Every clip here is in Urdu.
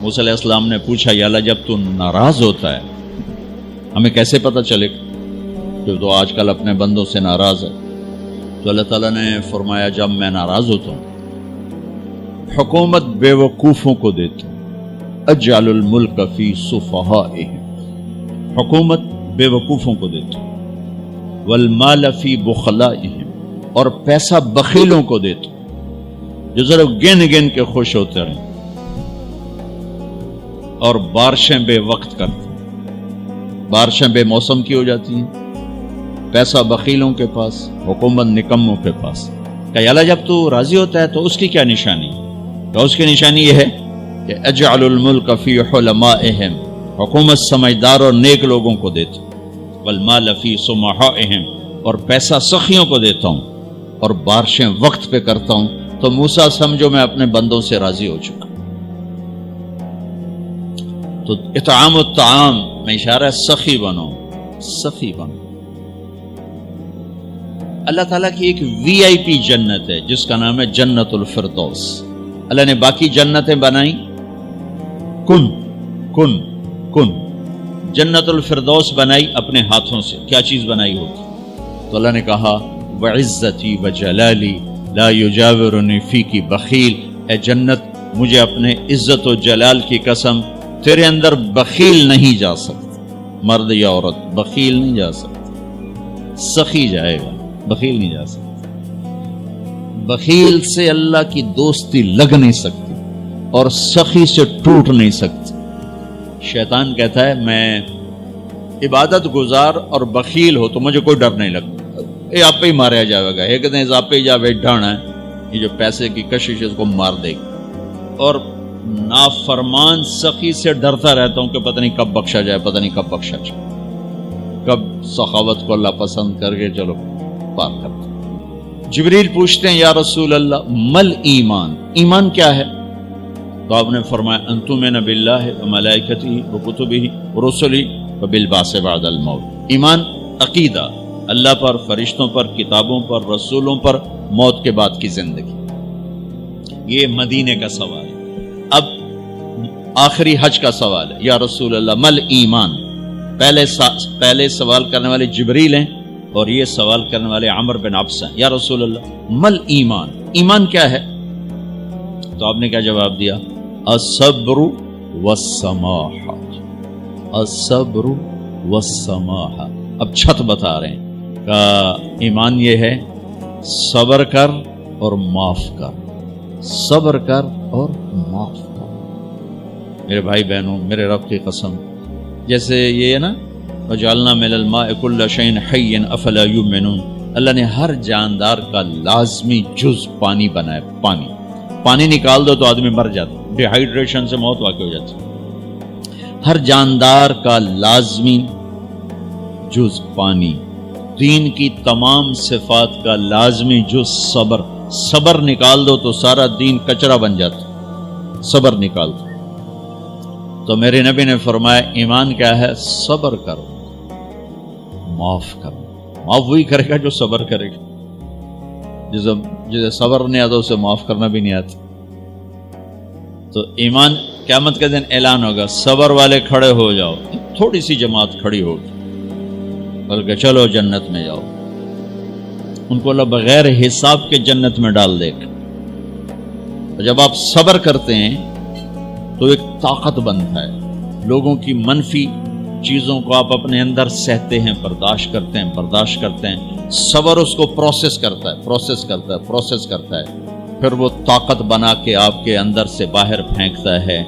موسیٰ علیہ السلام نے پوچھا یا اللہ جب تو ناراض ہوتا ہے ہمیں کیسے پتہ چلے کہ تو آج کل اپنے بندوں سے ناراض ہے؟ تو اللہ تعالیٰ نے فرمایا جب میں ناراض ہوتا ہوں حکومت بے وقوفوں کو دیتا ہوں، اجعل الملک فی صفہائہم، حکومت بے وقوفوں کو دیتا ہوں، والمال فی بخلائہم، اور پیسہ بخیلوں کو دیتا ہوں جو ذرا گن گن کے خوش ہوتے رہیں، اور بارشیں بے وقت کرتے ہیں، بارشیں بے موسم کی ہو جاتی ہیں، پیسہ بخیلوں کے پاس، حکومت نکموں کے پاس۔ کہ اللہ جب تو راضی ہوتا ہے تو اس کی کیا نشانی؟ تو اس کی نشانی یہ ہے کہ اجعل الملک فی حلمائہم، حکومت سمجھدار اور نیک لوگوں کو دیتا ہوں، والمال فی سمحائہم، اور پیسہ سخیوں کو دیتا ہوں، اور بارشیں وقت پہ کرتا ہوں۔ تو موسیٰ سمجھو میں اپنے بندوں سے راضی ہو چکا۔ تو اطعام الطعام میں اشارہ ہے سخی بنو، سخی بنو۔ اللہ تعالیٰ کی ایک وی آئی پی جنت ہے جس کا نام ہے جنت الفردوس۔ اللہ نے باقی جنتیں بنائی کن کن کن، جنت الفردوس بنائی اپنے ہاتھوں سے۔ کیا چیز بنائی ہوگی؟ تو اللہ نے کہا وعزتی وجلالی لا یجاورنی فیکی بخیل، اے جنت مجھے اپنے عزت و جلال کی قسم تیرے اندر بخیل نہیں جا سکتا، مرد یا عورت بخیل نہیں جا سکتا، سخی جائے گا، بخیل نہیں جا سکتا۔ بخیل سے اللہ کی دوستی لگ نہیں سکتی اور سخی سے ٹوٹ نہیں سکتی۔ شیطان کہتا ہے میں عبادت گزار اور بخیل ہو تو مجھے کوئی ڈر نہیں لگتا، یہ آپ پہ ہی ماریا جائے گا، ایک دن آپ پہ جا بیٹھانا ہے، یہ جو پیسے کی کشش اس کو مار دے گی۔ اور نافرمان سخی سے ڈرتا رہتا ہوں کہ پتہ نہیں کب بخشا جائے، پتہ نہیں کب بخشا جائے، کب سخاوت کو اللہ پسند کر کے چلو پار کرتے۔ جبریل پوچھتے ہیں یا رسول اللہ مل ایمان، ایمان کیا ہے؟ تو آپ نے فرمایا ان تؤمن باللہ وملائکتہ وکتبہ ورسلہ وبالبعث بعد الموت۔ ایمان عقیدہ، اللہ پر، فرشتوں پر، کتابوں پر، رسولوں پر، موت کے بعد کی زندگی۔ یہ مدینے کا سوال ہے۔ اب آخری حج کا سوال ہے یا رسول اللہ مل ایمان۔ پہلے سوال کرنے والے جبریل ہیں اور یہ سوال کرنے والے عمر بن عبس ہیں۔ یا رسول اللہ مل ایمان، ایمان کیا ہے؟ تو آپ نے کیا جواب دیا؟ الصبر والسماحہ، الصبر والسماحہ۔ اب چھت بتا رہے ہیں کہ ایمان یہ ہے صبر کر اور معاف کر، صبر کر اور معاف کر۔ میرے بھائی بہنوں، میرے رب کی قسم، جیسے یہ ہے نا وجعلنا من الماء كل شيء حي افلا يؤمنون، اللہ نے ہر جاندار کا لازمی جز پانی بنایا۔ پانی نکال دو تو آدمی مر جاتا، ڈی ہائیڈریشن سے موت واقع ہو جاتی۔ ہر جاندار کا لازمی جز پانی، دین کی تمام صفات کا لازمی جز صبر، صبر نکال دو تو سارا دین کچرا بن جاتا، صبر نکال دو۔ تو میرے نبی نے فرمایا ایمان کیا ہے؟ صبر کرو، معاف کرو۔ معاف وہی کرے گا جو صبر کرے گا، جسے صبر نہیں آتا اسے معاف کرنا بھی نہیں آتا۔ تو ایمان قیامت کے دن اعلان ہوگا صبر والے کھڑے ہو جاؤ، تھوڑی سی جماعت کھڑی ہوگی، بلکہ چلو جنت میں جاؤ۔ ان کو اللہ بغیر حساب کے جنت میں ڈال دے گا۔ جب آپ صبر کرتے ہیں تو ایک طاقت بنتا ہے، لوگوں کی منفی چیزوں کو آپ اپنے اندر سہتے ہیں، برداشت کرتے ہیں۔ صبر اس کو پروسیس کرتا ہے، پھر وہ طاقت بنا کے آپ کے اندر سے باہر پھینکتا ہے،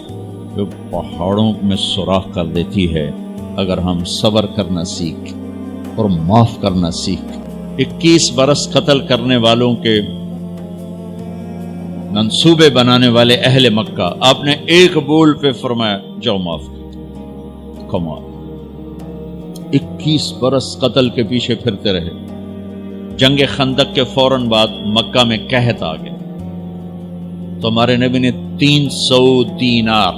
جو پہاڑوں میں سوراخ کر دیتی ہے اگر ہم صبر کرنا سیکھ اور معاف کرنا سیکھ۔ 21 برس قتل کرنے والوں کے منصوبے بنانے والے اہل مکہ، آپ نے ایک بول پہ فرمایا جاؤ معاف کر۔ کمال، 21 برس قتل کے پیچھے پھرتے رہے۔ جنگ خندق کے فوراً بعد مکہ میں قحط آ گیا، تو ہمارے نبی نے 300 دینار،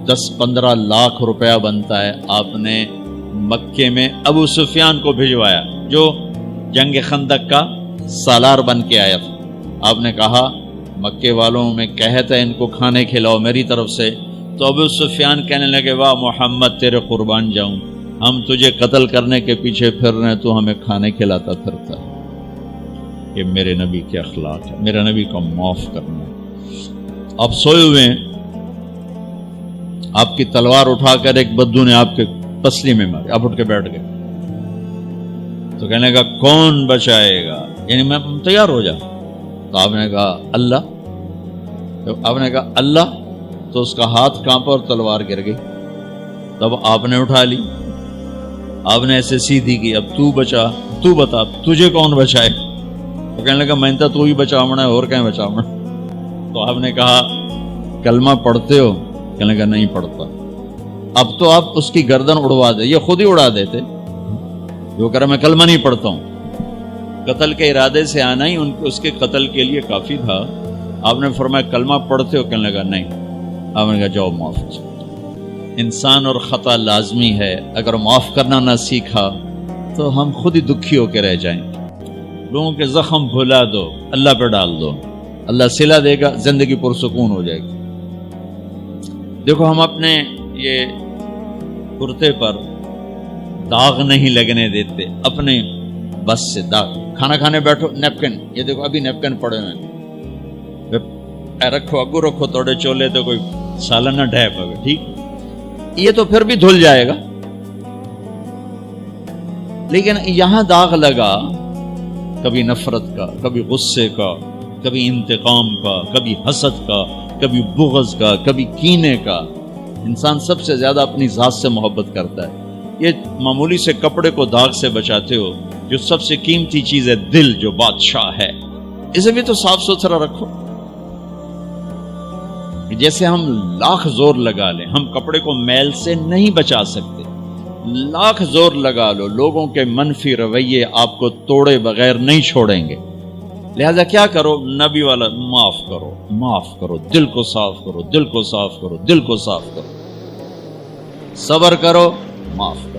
10-15 لاکھ روپیہ بنتا ہے، آپ نے مکے میں ابو سفیان کو بھجوایا جو جنگ خندق کا سالار بن کے آیا تھا. آپ نے کہا مکے والوں میں کہتا ہے ان کو کھانے کھلاؤ میری طرف سے. تو ابو سفیان کہنے لگے واہ محمد تیرے قربان جاؤں, ہم تجھے قتل کرنے کے پیچھے پھر رہے ہیں, تو ہمیں کھانے کھلاتا پھرتا ہے. یہ میرے نبی کے اخلاق ہے, میرے نبی کو معاف کرنا ہے. آپ سوئے ہوئے ہیں, آپ کی تلوار اٹھا کر ایک بدو نے آپ کے پسلی میں ماری, آپ اٹھ کے بیٹھ گئے. تو کہنے لگا کون بچائے گا, یعنی میں تیار ہو جا. تو آپ نے کہا اللہ. تو آپ نے کہا اللہ, تو اس کا ہاتھ کانپا اور تلوار گر گئی. تب آپ نے اٹھا لی, آپ نے ایسے سیدھی کی, اب تو بچا, تو بتا تجھے کون بچائے. تو کہنے لگا میں تو ہی بچاونا ہے, اور کہیں بچاونا. تو آپ نے کہا کلمہ پڑھتے ہو؟ کہنے لگا نہیں پڑھتا. اب تو آپ اس کی گردن اڑوا دے, یہ خود ہی اڑا دیتے. جو کہہ رہا میں کلمہ نہیں پڑھتا ہوں. قتل کے ارادے سے آنا ہی اس کے قتل کے لیے کافی تھا. آپ نے فرمایا کلمہ پڑھتے ہو؟ کہنے لگا نہیں. آپ نے کہا جاؤ معاف کر. انسان اور خطا لازمی ہے, اگر معاف کرنا نہ سیکھا تو ہم خود ہی دکھی ہو کے رہ جائیں گے. لوگوں کے زخم بھلا دو, اللہ پہ ڈال دو, اللہ صلہ دے گا, زندگی پرسکون ہو جائے گی. دیکھو ہم اپنے یہ کرتے پر داغ نہیں لگنے دیتے, اپنے بس سے داغ. کھانا کھانے بیٹھو نیپکن, یہ دیکھو ابھی نیپکن پڑے ہوئے, رکھو اگو رکھو توڑے چولے, تو کوئی سالن نہ ڈھے پاوے. ٹھیک, یہ تو پھر بھی دھل جائے گا. لیکن یہاں داغ لگا, کبھی نفرت کا, کبھی غصے کا, کبھی انتقام کا, کبھی حسد کا, کبھی بغض کا, کبھی کینے کا. انسان سب سے زیادہ اپنی ذات سے محبت کرتا ہے. یہ معمولی سے کپڑے کو داغ سے بچاتے ہو, جو سب سے قیمتی چیز ہے دل, جو بادشاہ ہے, اسے بھی تو صاف ستھرا رکھو. جیسے ہم لاکھ زور لگا لیں, ہم کپڑے کو میل سے نہیں بچا سکتے. لاکھ زور لگا لو, لوگوں کے منفی رویے آپ کو توڑے بغیر نہیں چھوڑیں گے. لہذا کیا کرو, نبی والا معاف کرو, معاف کرو, دل کو صاف کرو, دل کو صاف کرو, دل کو صاف کرو, صبر کرو, معاف کرو.